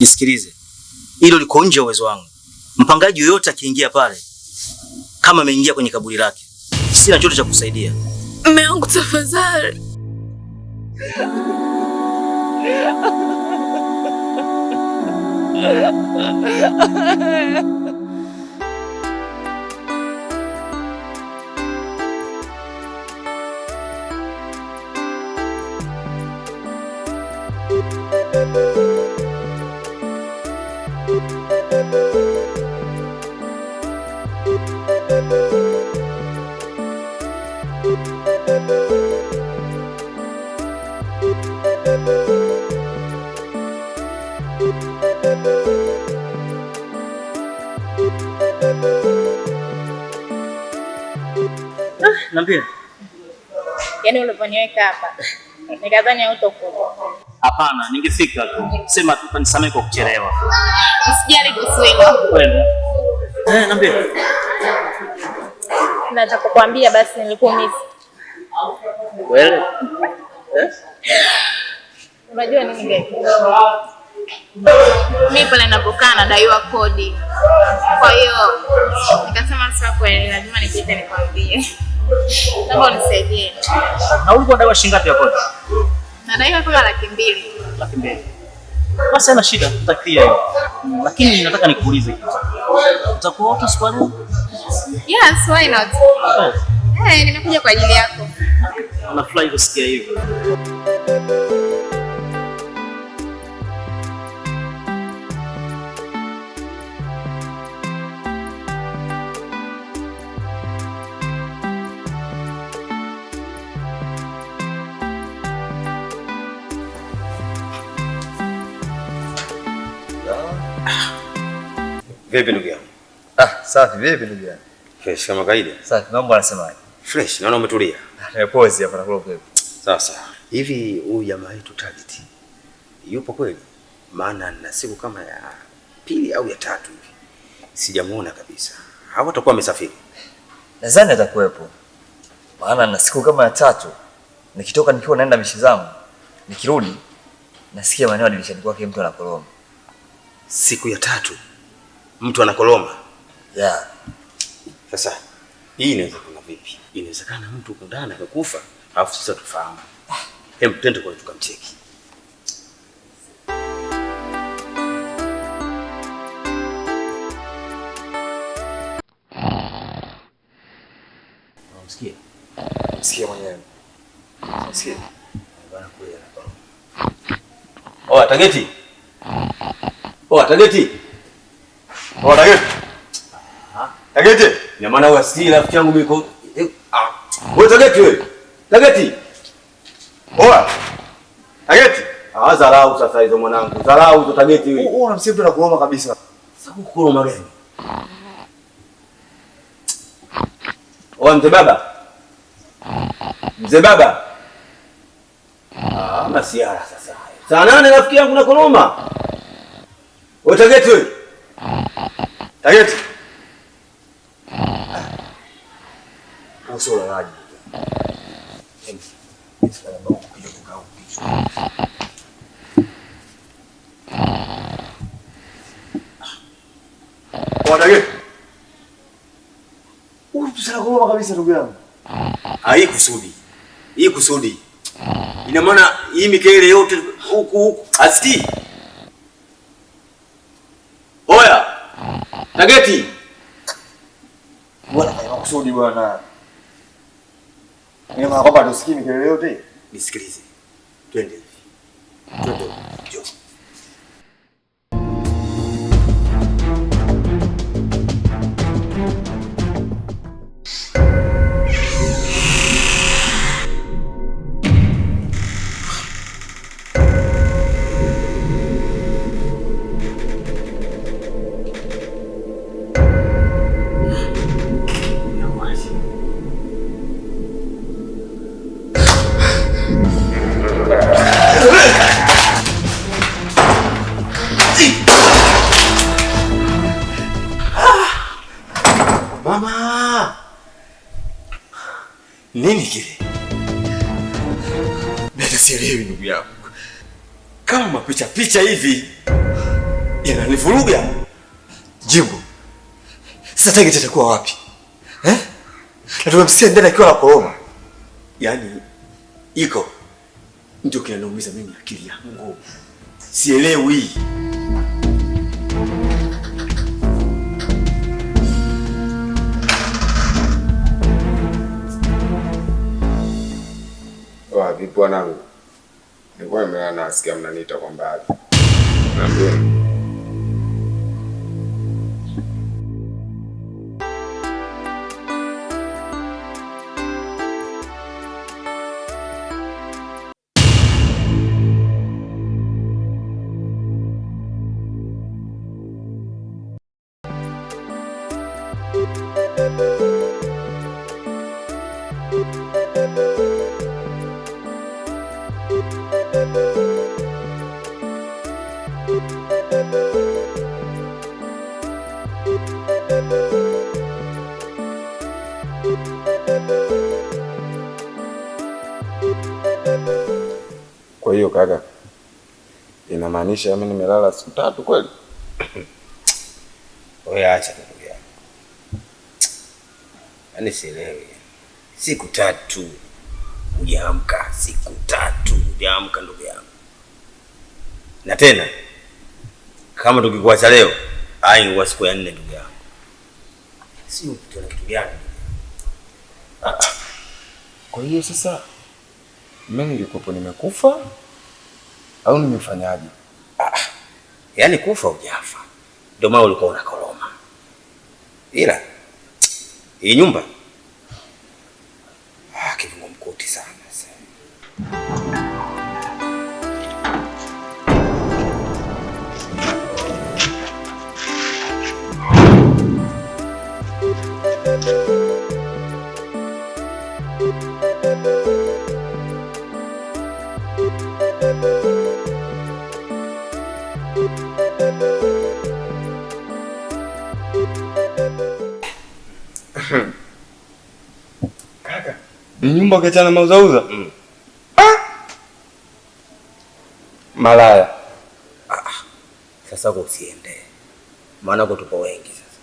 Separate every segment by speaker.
Speaker 1: Nisikilize. Hilo liko nje ya uwezo wangu. Mpangaji yoyote akiingia pale kama ameingia kwenye kaburi lake, sina chochote cha kusaidia.
Speaker 2: Mume wangu tafadhali.
Speaker 1: Niambie.
Speaker 2: Yaani uliponiweka hapa nikadhani hautokuja.
Speaker 1: Hapana, ningefika tu. Sema tu nisamehe kwa kuchelewa.
Speaker 2: Usijali kuhusu hilo.
Speaker 1: Kweli. Niambie.
Speaker 2: Nataka kukuambia basi nilikuwa miss.
Speaker 1: Kweli?
Speaker 2: Unajua nini gani? Mimi pale ninapokaa nadaiwa kodi. Kwa hiyo nikasema sasa kweli lazima nipite nikwambie. Naomba unisaidie.
Speaker 1: Na ulikuwa unadaiwa shilingi ngapi ya kodi?
Speaker 2: Nadaiwa kama 200,000.
Speaker 1: 200,000. Basi hana shida, tutakia hiyo. Lakini nataka nikuulize kitu. Utakuwa auto siku leo?
Speaker 2: Yes, why not? Nimekuja kwa ajili yako.
Speaker 1: Nafurahi kusikia hivyo.
Speaker 3: Vipi ndugu yangu?
Speaker 4: Safi vipi ndugu yangu?
Speaker 3: Fresh kama kawaida.
Speaker 4: Safi, mambo anasemaje?
Speaker 3: Fresh, naona umetulia.
Speaker 4: Nimepozi hapa na kula pepo.
Speaker 3: Sasa, hivi huyu jamaa wetu Target yupo kweli? Maana na siku kama ya 2 au ya 3 hivi sijamuona kabisa. Hawatakuwa wamesafiri.
Speaker 4: Nadhani atakuwepo. Maana na siku kama ya 3 nikitoka nikiwa naenda mishi zangu, nikirudi nasikia maneno dirishani kwake mtu anakoloma.
Speaker 3: Siku ya 3 mtu anakoloma?
Speaker 4: Yeah.
Speaker 3: Sasa hii inawezekana vipi? Inawezekana mtu huko ndani akakufa, alafu sasa tufahamu. Hem, twende kwa tukamcheki.
Speaker 4: Unamsikia? Unamsikia mwenyewe. Unamsikia? Bwana kweli anakoloma.
Speaker 3: Oh, Target. Oh, Target. Oh, Target. Target. Ina maana wewe si rafiki yangu mimi. Wewe Target wewe. Target. Oa. Target. Dharau sasa hizo mwanangu. Dharau hizo Target wewe.
Speaker 4: Wewe unamsikia mtu anakoloma kabisa.
Speaker 3: Sasa kukoloma gani? Oa mzee baba. Mzee baba. Masiara sasa. Saa 8 rafiki yangu nakoloma. Wewe Target wewe. Target.
Speaker 4: Uso la raji.
Speaker 3: Kwa Target.
Speaker 4: Tusanakoloma kabisa ndugu yangu.
Speaker 3: Hii kusudi. Hii kusudi. Ina maana hii mikele yote huku asikii. Oya. Target.
Speaker 4: Bwana kwa kusudi bwana. Ina maana kwamba tusikii mikele yote.
Speaker 3: Nisikilize. Twende hivi. Twende. Jo. Mama! Nini kile?
Speaker 4: Mimi sielewi ndugu yangu.
Speaker 3: Kama mapicha picha hivi. Inanivuruga.
Speaker 4: Jibu. Sasa Target atakuwa wapi? Na tumemsikia ndani akiwa na koroma.
Speaker 3: Yaani iko ndio kinaniumiza mimi akili yangu. Sielewi.
Speaker 5: Vipi wanangu? Nilikuwa nimelala nasikia mnaniita kwa mbali. Naambia. Kwa hiyo kaka, inamaanisha mimi nimelala siku 3 kweli?
Speaker 3: Wewe acha ndugu yangu. Yaani sielewi. Siku 3 hujaamka, siku 3 hujaamka ndugu yangu. Na tena kama tukikuacha leo, ingekuwa siku ya 4 ndugu yangu. Si tuna kitu gani?
Speaker 5: Kwa hiyo sasa mimi ningekuwa nimekufa au nimefanyaje?
Speaker 3: Yaani kufa hujafa. Ndio maana ulikuwa unakoroma. Ila hii nyumba kivungumkuti sana sasa.
Speaker 5: Kaka, ni nyumba kiachana mauzauza? Malaya.
Speaker 3: Sasa usiende. Maana tupo wengi sasa.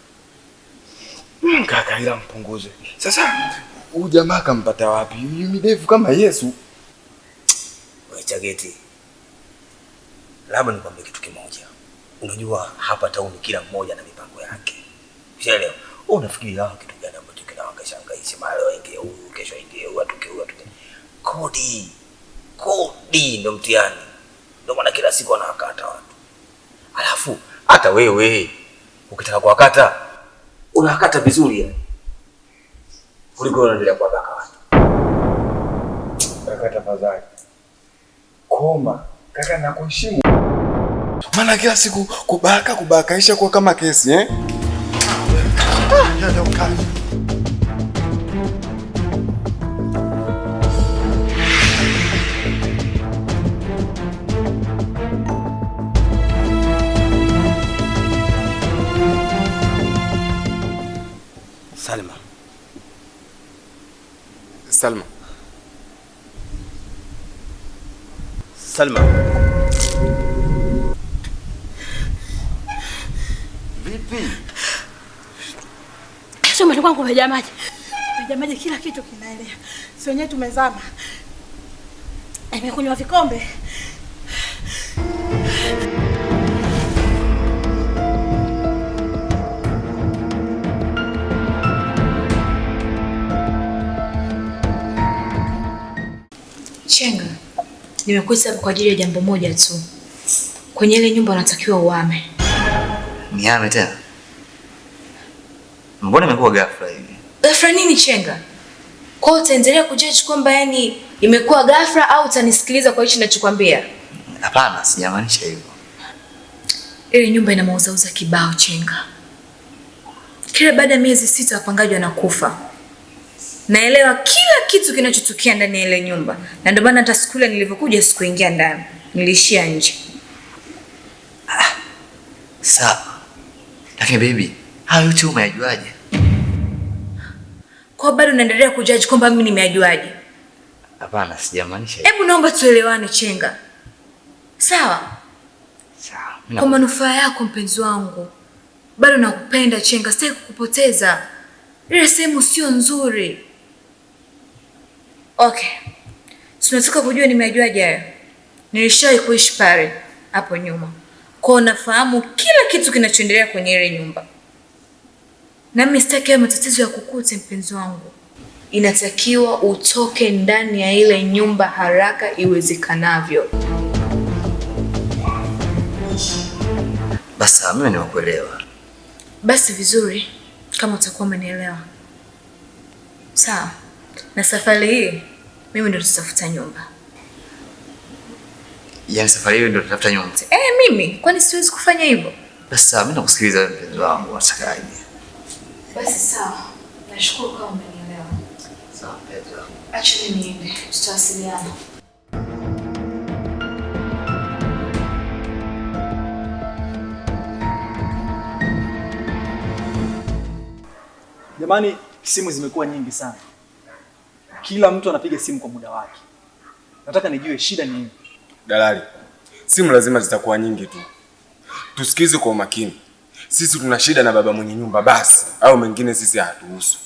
Speaker 5: Kaka, ila mpunguze. Sasa huyu jamaa kampata wapi? Huyu midevu kama Yesu.
Speaker 3: Wewe Chageti. Labda nikwambie kitu kimoja. Unajua hapa tauni kila mmoja na mipango yake. Ushaelewa? Unafikiri kitu gani ambacho kinawakashangaisha mara wengi huyu kesho ingie watu kodi ndio mtihani. Ndio maana kila siku wanawakata watu. Alafu hata wewe ukitaka kuwakata unawakata vizuri yani. Kuliko unaendelea kuwabaka watu.
Speaker 5: Kaka tafadhali. Koma, kaka nakuheshimu. Maana kila siku kubaka isha kuwa kama kesi Ndio kazi.
Speaker 3: Salma. Vipi?
Speaker 6: Shamba ni kwangu umejaa maji. Umejaa maji kila kitu kinaelea. Si wenyewe tumezama. Nimekunywa vikombe.
Speaker 7: Chenga, nimekuita kwa ajili ya jambo moja tu. Kwenye ile nyumba unatakiwa uhame.
Speaker 4: Nihame tena? Mbona imekuwa ghafla hivi?
Speaker 7: Ghafla nini Chenga? Kwa hiyo utaendelea kujudge kwamba yani imekuwa ghafla au utanisikiliza kwa hicho ninachokwambia?
Speaker 4: Hapana, sijamaanisha hivyo.
Speaker 7: Ile nyumba ina mauzauza kibao Chenga. Kila baada ya miezi 6 wapangaji wanakufa. Naelewa kila kitu kinachotukia ndani ya ile nyumba. Na ndio maana hata siku ile nilivyokuja sikuingia ndani. Niliishia nje.
Speaker 4: Sawa. Lakini baby, hayo yote umeyajuaje?
Speaker 7: Kwa bado unaendelea kujudge kwamba mimi nimeyajuaje?
Speaker 4: Hapana, sijamaanisha hivyo.
Speaker 7: Hebu naomba tuelewane Chenga. Sawa?
Speaker 4: Sawa.
Speaker 7: Kwa manufaa yako mpenzi wangu. Bado nakupenda Chenga, sitaki kukupoteza. Ile sehemu sio nzuri. Okay. Tunataka kujua nimejuaje hayo. Nilishawahi kuishi pale hapo nyuma. Kwa nafahamu kila kitu kinachoendelea kwenye ile nyumba. Na mimi sitaki hayo matatizo ya kukute mpenzi wangu. Inatakiwa utoke ndani ya ile nyumba haraka iwezekanavyo.
Speaker 4: Basi mimi nimekuelewa.
Speaker 7: Basi vizuri kama utakuwa umenielewa. Sawa. Na safari hii mimi ndo tutafuta nyumba.
Speaker 4: Yaani safari hii ndo tutafuta nyumba?
Speaker 7: Mimi kwani siwezi kufanya hivyo?
Speaker 4: Basi mimi nakusikiliza wewe mpenzi wangu, unatakaje? Basi
Speaker 7: sawa. Nashukuru kama umenielewa.
Speaker 4: Sawa mpenzi wangu.
Speaker 7: Acha mimi niende, tutawasiliana.
Speaker 8: Jamani, simu zimekuwa nyingi sana. Kila mtu anapiga simu kwa muda wake. Nataka nijue shida ni nini.
Speaker 5: Dalali, simu lazima zitakuwa nyingi tu. Tusikize kwa umakini. Sisi tuna shida na baba mwenye nyumba basi, au mengine sisi hatuhusu.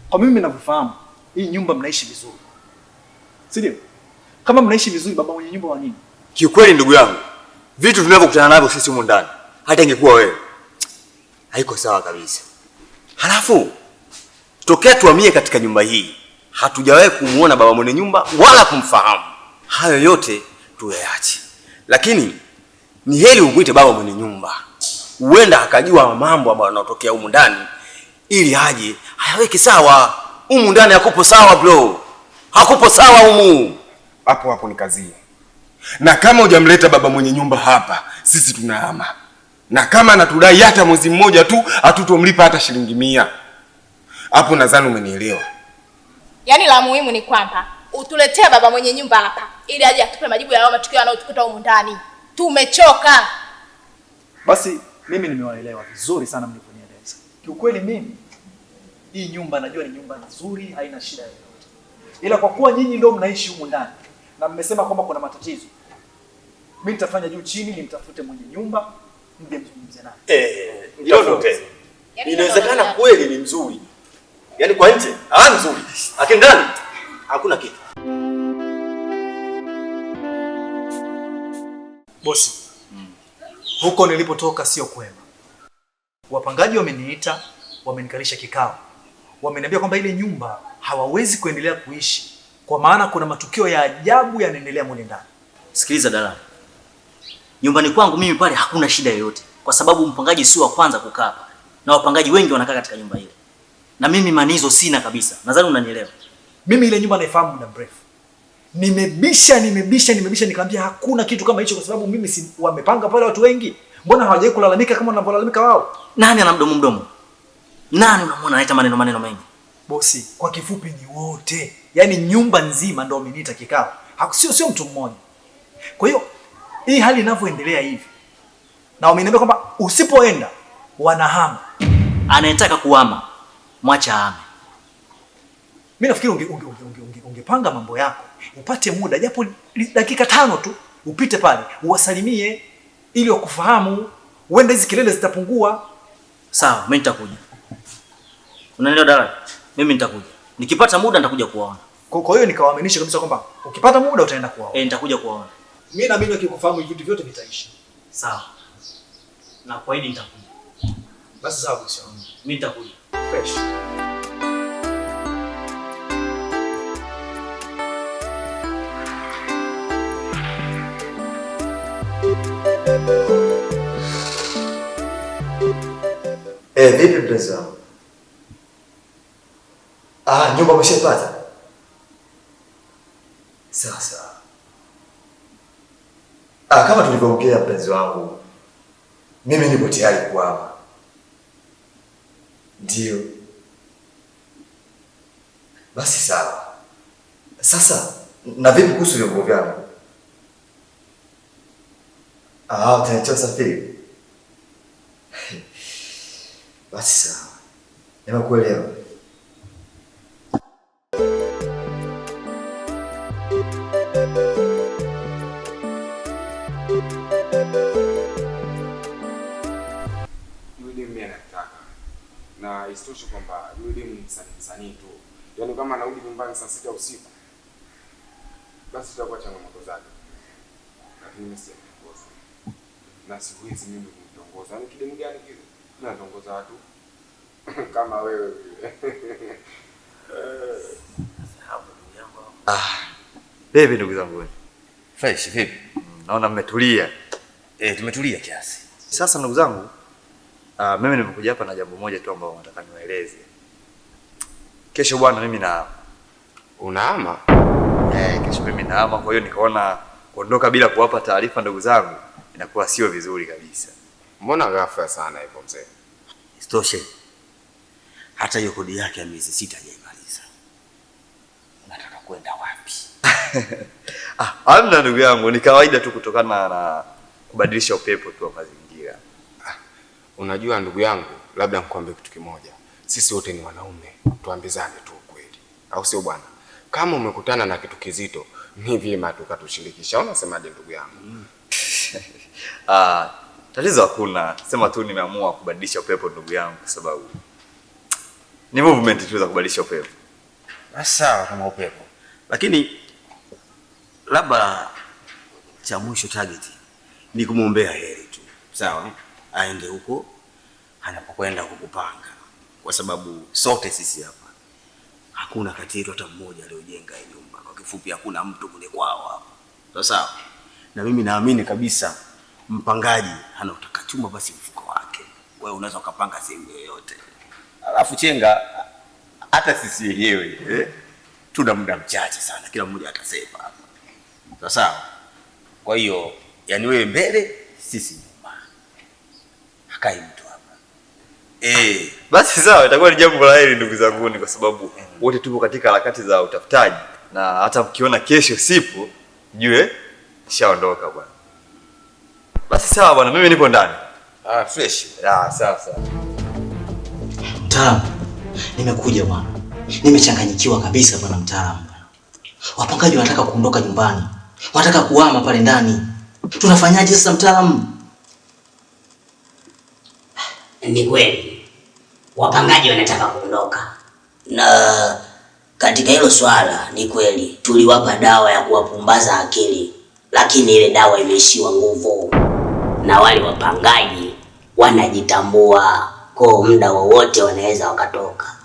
Speaker 8: Kwa mimi ninavyofahamu, hii nyumba mnaishi vizuri. Si ndio? Kama mnaishi vizuri, baba mwenye nyumba wa nini?
Speaker 3: Kiukweli ndugu yangu, vitu tunavyokutana navyo sisi humu ndani, hata ingekuwa wewe, haiko sawa kabisa. Halafu tokea tuhamie katika nyumba hii, hatujawahi kumuona baba mwenye nyumba wala kumfahamu. Hayo yote tuyaache. Lakini ni heri umuite baba mwenye nyumba. Huenda akajua mambo ambayo yanatokea humu ndani ili aje hayaweke sawa. Humu ndani hakupo sawa bro. Hakupo sawa humu.
Speaker 5: Hapo ni kazi. Na kama hujamleta baba mwenye nyumba hapa, sisi tunahama. Na kama anatudai hata mwezi mmoja tu, hatutomlipa hata shilingi 100. Hapo nadhani umenielewa.
Speaker 2: Yaani la muhimu ni kwamba utuletee baba mwenye nyumba hapa ili aje atupe majibu ya hao matukio yanayotukuta humu ndani. Tumechoka.
Speaker 8: Basi mimi nimewaelewa vizuri sana mlivyonieleza. Kiukweli mimi hii nyumba najua ni nyumba nzuri, haina shida yoyote. Ila kwa kuwa nyinyi ndio mnaishi humu ndani na mmesema kwamba kuna matatizo, mimi nitafanya juu chini nimtafute mwenye nyumba mje mzungumze naye.
Speaker 3: Mtafute. Inawezekana kweli ni mzuri. Yaani kwa nje, nzuri. Lakini ndani hakuna kitu.
Speaker 8: Bosi. Huko nilipotoka sio kwema. Wapangaji wameniita, wamenikalisha kikao. Wameniambia kwamba ile nyumba hawawezi kuendelea kuishi kwa maana kuna matukio ya ajabu yanaendelea mule ndani.
Speaker 1: Sikiliza dalali. Nyumbani kwangu mimi pale hakuna shida yoyote kwa sababu mpangaji sio wa kwanza kukaa hapa. Na wapangaji wengi wanakaa katika nyumba ile. Na mimi manizo sina kabisa. Nadhani unanielewa.
Speaker 8: Mimi ile nyumba naifahamu muda mrefu. Nimebisha nikamwambia hakuna kitu kama hicho kwa sababu mimi si wamepanga pale watu wengi. Mbona hawajawahi kulalamika kama wanavyolalamika wao?
Speaker 1: Nani ana mdomo? Nani unamwona anaita maneno mengi?
Speaker 8: Bosi, kwa kifupi ni wote. Yaani nyumba nzima ndio wameniita kikao. Sio mtu mmoja. Kwa hiyo hii hali inavyoendelea hivi. Na wameniambia kwamba usipoenda wanahama.
Speaker 1: Anayetaka kuhama mwacha ahame.
Speaker 8: Mimi nafikiri ungepanga mambo yako. Upate muda japo dakika 5 tu, upite pale, uwasalimie ili wakufahamu, uende hizi kelele zitapungua.
Speaker 1: Sawa, mimi nitakuja. Unanielewa dalali? Mimi nitakuja. Nikipata muda nitakuja kuwaona.
Speaker 8: Kwa hiyo nikawaaminisha kabisa kwamba ukipata muda utaenda kuwaona.
Speaker 1: Nitakuja kuwaona.
Speaker 8: Mimi naamini ukikufahamu vitu vyote vitaishi.
Speaker 1: Sawa. Na kwa hili nitakuja.
Speaker 8: Basi sawa bosi.
Speaker 1: Mimi nitakuja.
Speaker 8: Fresh.
Speaker 4: Vipi mpenzi wangu? Nyumba umeshapata? Sawa. Kama tulivyoongea mpenzi wangu, mimi nipo tayari kuhama. Ndio. Basi sawa. Sasa na vipi kuhusu vyombo vyangu? Utaniachia usafiri? Basi sawa. Nimekuelewa.
Speaker 5: Na isitoshe kwamba yule demu ni msanii tu. Yaani kama anarudi nyumbani saa 6 usiku, basi itakuwa changamoto zake. Lakini mimi sijatongoza. Na siwezi mimi kumtongoza. Yaani kidemu gani kile? Natongoza watu kama wewe vile.
Speaker 4: Baby, ndugu zangu. Fresh vipi? Naona mmetulia. Tumetulia kiasi. Sasa ndugu zangu, mimi nimekuja hapa na jambo moja tu ambalo nataka niwaeleze. Kesho bwana mimi na
Speaker 5: Unaama?
Speaker 4: Kesho mimi naama, kwa hiyo nikaona kuondoka bila kuwapa taarifa ndugu zangu inakuwa sio vizuri kabisa.
Speaker 5: Mbona ghafla sana hivyo mzee?
Speaker 1: Isitoshe hata hiyo kodi yake ya miezi 6 hajaimaliza. Unataka kwenda wapi?
Speaker 4: Hamna ndugu yangu, ni kawaida tu kutokana na kubadilisha upepo tu wa mazingira.
Speaker 5: Unajua ndugu yangu, labda nikwambie kitu kimoja. Sisi wote ni wanaume, tuambizane tu ukweli. Au sio bwana? Kama umekutana na kitu kizito, ni vyema tukatushirikisha. Unasemaje ndugu yangu?
Speaker 4: Tatizo hakuna. Sema tu nimeamua kubadilisha upepo ndugu yangu kwa sababu ni movement tu za kubadilisha upepo.
Speaker 1: Sawa kama upepo. Lakini labda cha mwisho target ni kumwombea heri tu. Sawa? Aende huko anapokwenda kukupanga. Kwa sababu sote sisi hapa hakuna kati yetu hata mmoja aliyojenga hii nyumba. Kwa kifupi hakuna mtu kule kwao hapa. Sawa? Na mimi naamini kabisa mpangaji anautaka chumba basi mfuko wake. Wewe unaweza ukapanga sehemu yoyote. Alafu chenga hata sisi wenyewe tuna muda mchache sana, kila mmoja atasepa hapa. Sawa? Kwa hiyo yani wewe mbele, sisi nyuma. Hakai mtu hapa.
Speaker 4: Basi sawa, itakuwa ni jambo la heri ndugu zangu, kwa sababu wote tupo katika harakati za utafutaji, na hata mkiona kesho sipo, jue nishaondoka bwana. Basi sawa bwana, mimi nipo ndani.
Speaker 5: Fresh.
Speaker 4: Sawa.
Speaker 1: Mtaalamu, nimekuja bwana. Nimechanganyikiwa kabisa bwana mtaalamu. Wapangaji wanataka kuondoka nyumbani. Wanataka kuhama pale ndani. Tunafanyaje sasa mtaalamu?
Speaker 9: Ni kweli wapangaji wanataka kuondoka, na katika hilo swala ni kweli tuliwapa dawa ya kuwapumbaza akili, lakini ile dawa imeishiwa nguvu na wale wapangaji wanajitambua, kwa muda wowote wanaweza wakatoka.